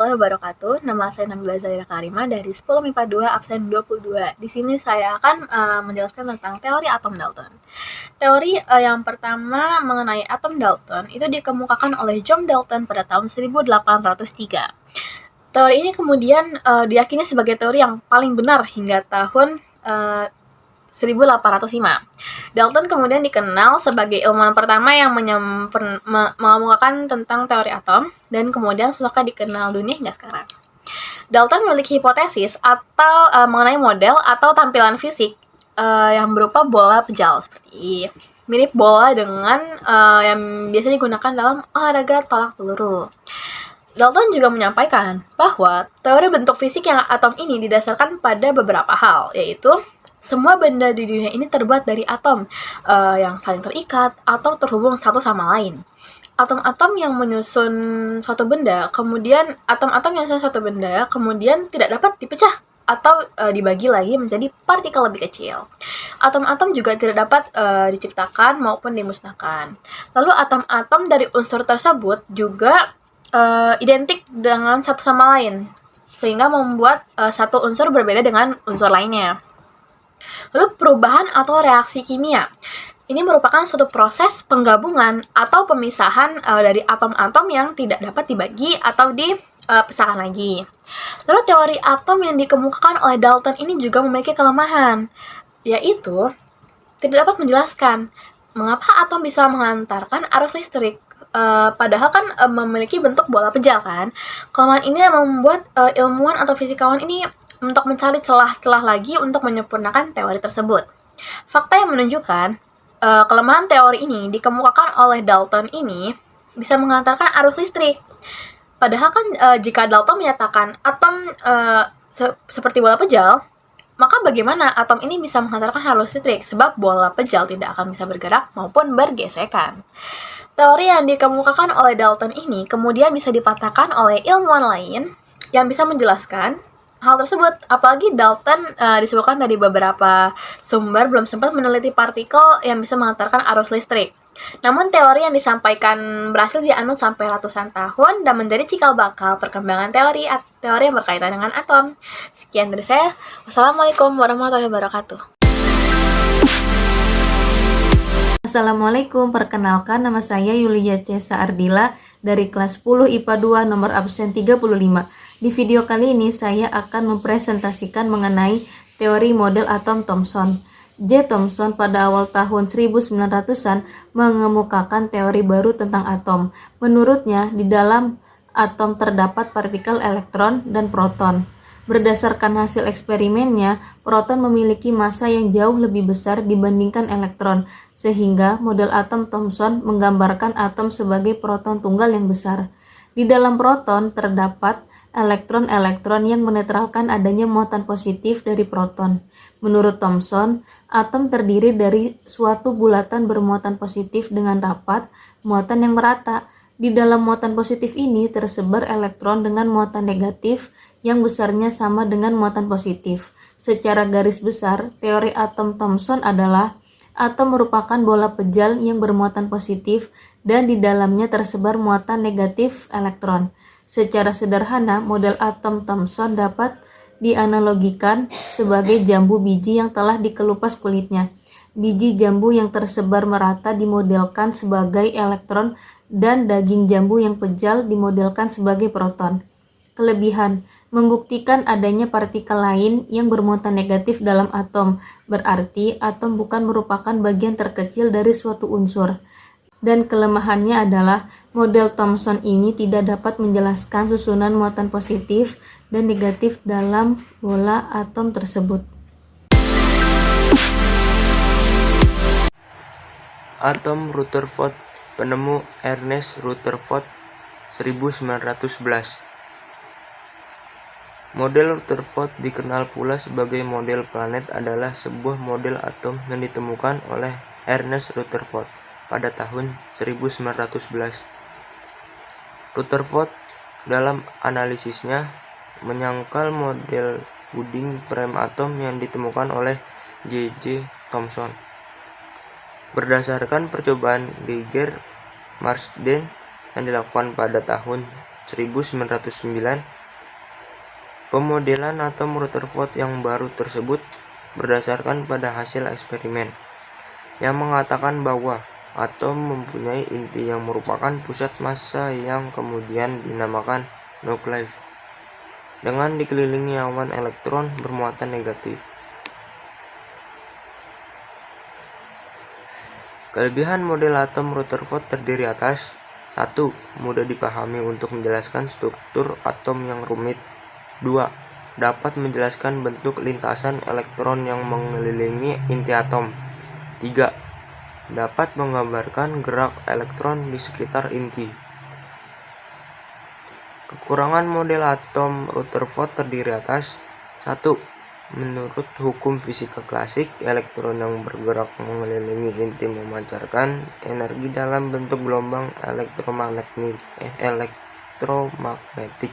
warahmatullahi wabarakatuh. Nama saya Nabila Zahira Karima dari 10 MIPA 2 absen 22. Di sini saya akan menjelaskan tentang teori atom Dalton. Teori yang pertama mengenai atom Dalton itu dikemukakan oleh John Dalton pada tahun 1803. Teori ini kemudian diyakini sebagai teori yang paling benar hingga tahun 1805. Dalton kemudian dikenal sebagai ilmuwan pertama yang mengemukakan tentang teori atom dan kemudian sosoknya dikenal dunia hingga sekarang. Dalton memiliki hipotesis atau mengenai model atau tampilan fisik yang berupa bola pejal seperti mirip bola dengan yang biasa digunakan dalam olahraga tolak peluru. Dalton juga menyampaikan bahwa teori bentuk fisik yang atom ini didasarkan pada beberapa hal, yaitu semua benda di dunia ini terbuat dari atom yang saling terikat atau terhubung satu sama lain. Atom-atom yang menyusun suatu benda, kemudian tidak dapat dipecah atau dibagi lagi menjadi partikel lebih kecil. Atom-atom juga tidak dapat diciptakan maupun dimusnahkan. Lalu atom-atom dari unsur tersebut juga identik dengan satu sama lain, sehingga membuat satu unsur berbeda dengan unsur lainnya. Lalu perubahan atau reaksi kimia. Ini merupakan suatu proses penggabungan atau pemisahan dari atom-atom yang tidak dapat dibagi atau dipisahkan lagi. Lalu teori atom yang dikemukakan oleh Dalton ini juga memiliki kelemahan, yaitu tidak dapat menjelaskan mengapa atom bisa mengantarkan arus listrik. Padahal kan memiliki bentuk bola pejal kan. Kelemahan ini membuat ilmuwan atau fisikawan ini untuk mencari celah-celah lagi untuk menyempurnakan teori tersebut. Fakta yang menunjukkan kelemahan teori ini dikemukakan oleh Dalton ini bisa mengantarkan arus listrik. Padahal kan jika Dalton menyatakan atom seperti bola pejal, maka bagaimana atom ini bisa menghantarkan arus listrik? Sebab bola pejal tidak akan bisa bergerak maupun bergesekan. Teori yang dikemukakan oleh Dalton ini kemudian bisa dipatahkan oleh ilmuwan lain yang bisa menjelaskan hal tersebut. Apalagi Dalton disebutkan dari beberapa sumber belum sempat meneliti partikel yang bisa mengantarkan arus listrik. Namun teori yang disampaikan berhasil dianut sampai ratusan tahun dan menjadi cikal bakal perkembangan teori yang berkaitan dengan atom. Sekian dari saya. Wassalamualaikum warahmatullahi wabarakatuh. Assalamualaikum, perkenalkan nama saya Yulia Cesa Ardila dari kelas 10 IPA 2 nomor absen 35. Di video kali ini saya akan mempresentasikan mengenai teori model atom Thomson. J. Thomson pada awal tahun 1900-an mengemukakan teori baru tentang atom. Menurutnya, di dalam atom terdapat partikel elektron dan proton. Berdasarkan hasil eksperimennya, proton memiliki massa yang jauh lebih besar dibandingkan elektron, sehingga model atom Thomson menggambarkan atom sebagai proton tunggal yang besar. Di dalam proton terdapat elektron-elektron yang menetralkan adanya muatan positif dari proton. Menurut Thomson, atom terdiri dari suatu bulatan bermuatan positif dengan rapat, muatan yang merata. Di dalam muatan positif ini tersebar elektron dengan muatan negatif yang besarnya sama dengan muatan positif. Secara garis besar, teori atom Thomson adalah atom merupakan bola pejal yang bermuatan positif dan di dalamnya tersebar muatan negatif elektron. Secara sederhana, model atom Thomson dapat dianalogikan sebagai jambu biji yang telah dikelupas kulitnya. Biji jambu yang tersebar merata dimodelkan sebagai elektron dan daging jambu yang pejal dimodelkan sebagai proton. Kelebihan: membuktikan adanya partikel lain yang bermuatan negatif dalam atom, berarti atom bukan merupakan bagian terkecil dari suatu unsur. Dan kelemahannya adalah model Thomson ini tidak dapat menjelaskan susunan muatan positif dan negatif dalam bola atom tersebut. Atom Rutherford, penemu Ernest Rutherford 1911. Model Rutherford, dikenal pula sebagai model planet, adalah sebuah model atom yang ditemukan oleh Ernest Rutherford pada tahun 1911. Rutherford dalam analisisnya menyangkal model puding prime atom yang ditemukan oleh J. Thomson. Berdasarkan percobaan Geiger Marsden yang dilakukan pada tahun 1909. Pemodelan atom Rutherford yang baru tersebut berdasarkan pada hasil eksperimen yang mengatakan bahwa atom mempunyai inti yang merupakan pusat massa yang kemudian dinamakan nukleus, dengan dikelilingi awan elektron bermuatan negatif. Kelebihan model atom Rutherford terdiri atas 1. Mudah dipahami untuk menjelaskan struktur atom yang rumit. 2. Dapat menjelaskan bentuk lintasan elektron yang mengelilingi inti atom. 3. Dapat menggambarkan gerak elektron di sekitar inti. Kekurangan model atom Rutherford terdiri atas 1. Menurut hukum fisika klasik, elektron yang bergerak mengelilingi inti memancarkan energi dalam bentuk gelombang elektromagnetik.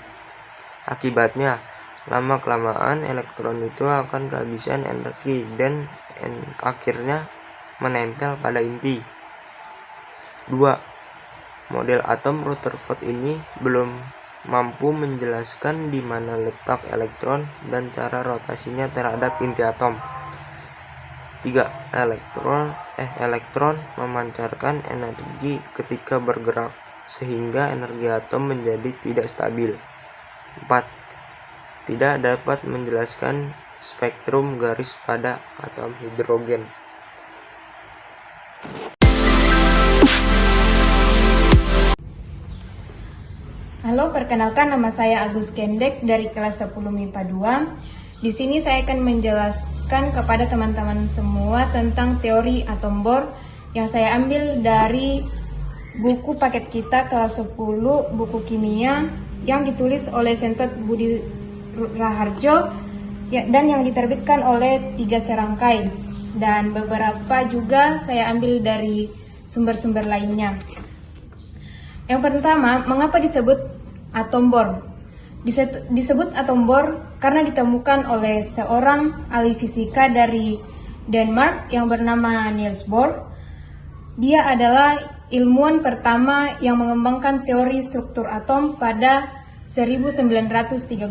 Akibatnya, lama-kelamaan elektron itu akan kehabisan energi dan akhirnya menempel pada inti. 2. Model atom Rutherford ini belum mampu menjelaskan di mana letak elektron dan cara rotasinya terhadap inti atom. 3. Elektron memancarkan energi ketika bergerak, sehingga energi atom menjadi tidak stabil. 4. Tidak dapat menjelaskan spektrum garis pada atom hidrogen. Halo, perkenalkan nama saya Agus Kendek dari kelas 10 MIPA 2. Di sini saya akan menjelaskan kepada teman-teman semua tentang teori atom Bohr yang saya ambil dari buku paket kita kelas 10 buku kimia yang ditulis oleh Sentot Budi Raharjo dan yang diterbitkan oleh 3 serangkai, dan beberapa juga saya ambil dari sumber-sumber lainnya. Yang pertama, mengapa disebut atom Bohr? Disebut atom Bohr karena ditemukan oleh seorang ahli fisika dari Denmark yang bernama Niels Bohr. Dia adalah ilmuwan pertama yang mengembangkan teori struktur atom pada 1913.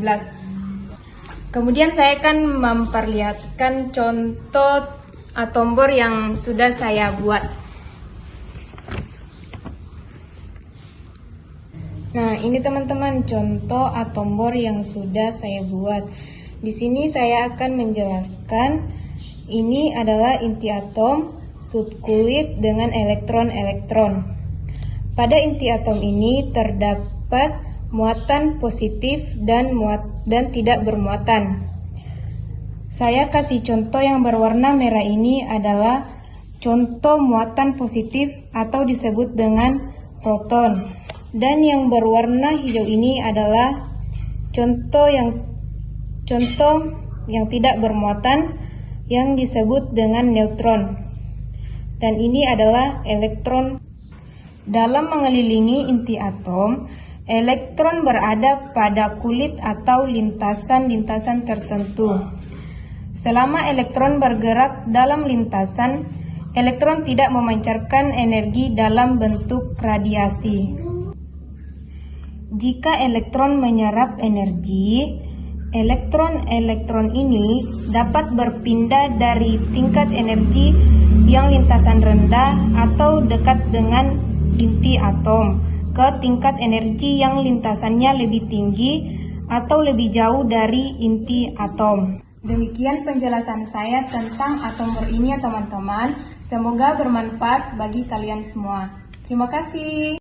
Kemudian saya akan memperlihatkan contoh atom Bohr yang sudah saya buat. Nah, ini teman-teman contoh atom Bohr yang sudah saya buat. Di sini saya akan menjelaskan ini adalah inti atom subkulit dengan elektron-elektron. Pada inti atom ini terdapat muatan positif dan tidak bermuatan. Saya kasih contoh yang berwarna merah ini adalah contoh muatan positif atau disebut dengan proton. Dan yang berwarna hijau ini adalah contoh yang tidak bermuatan yang disebut dengan neutron. Dan ini adalah elektron. Dalam mengelilingi inti atom, elektron berada pada kulit atau lintasan-lintasan tertentu. Selama elektron bergerak dalam lintasan, elektron tidak memancarkan energi dalam bentuk radiasi. Jika elektron menyerap energi, elektron-elektron ini dapat berpindah dari tingkat energi yang lintasan rendah atau dekat dengan inti atom ke tingkat energi yang lintasannya lebih tinggi atau lebih jauh dari inti atom. Demikian penjelasan saya tentang atom Bohr ini ya teman-teman. Semoga bermanfaat bagi kalian semua. Terima kasih.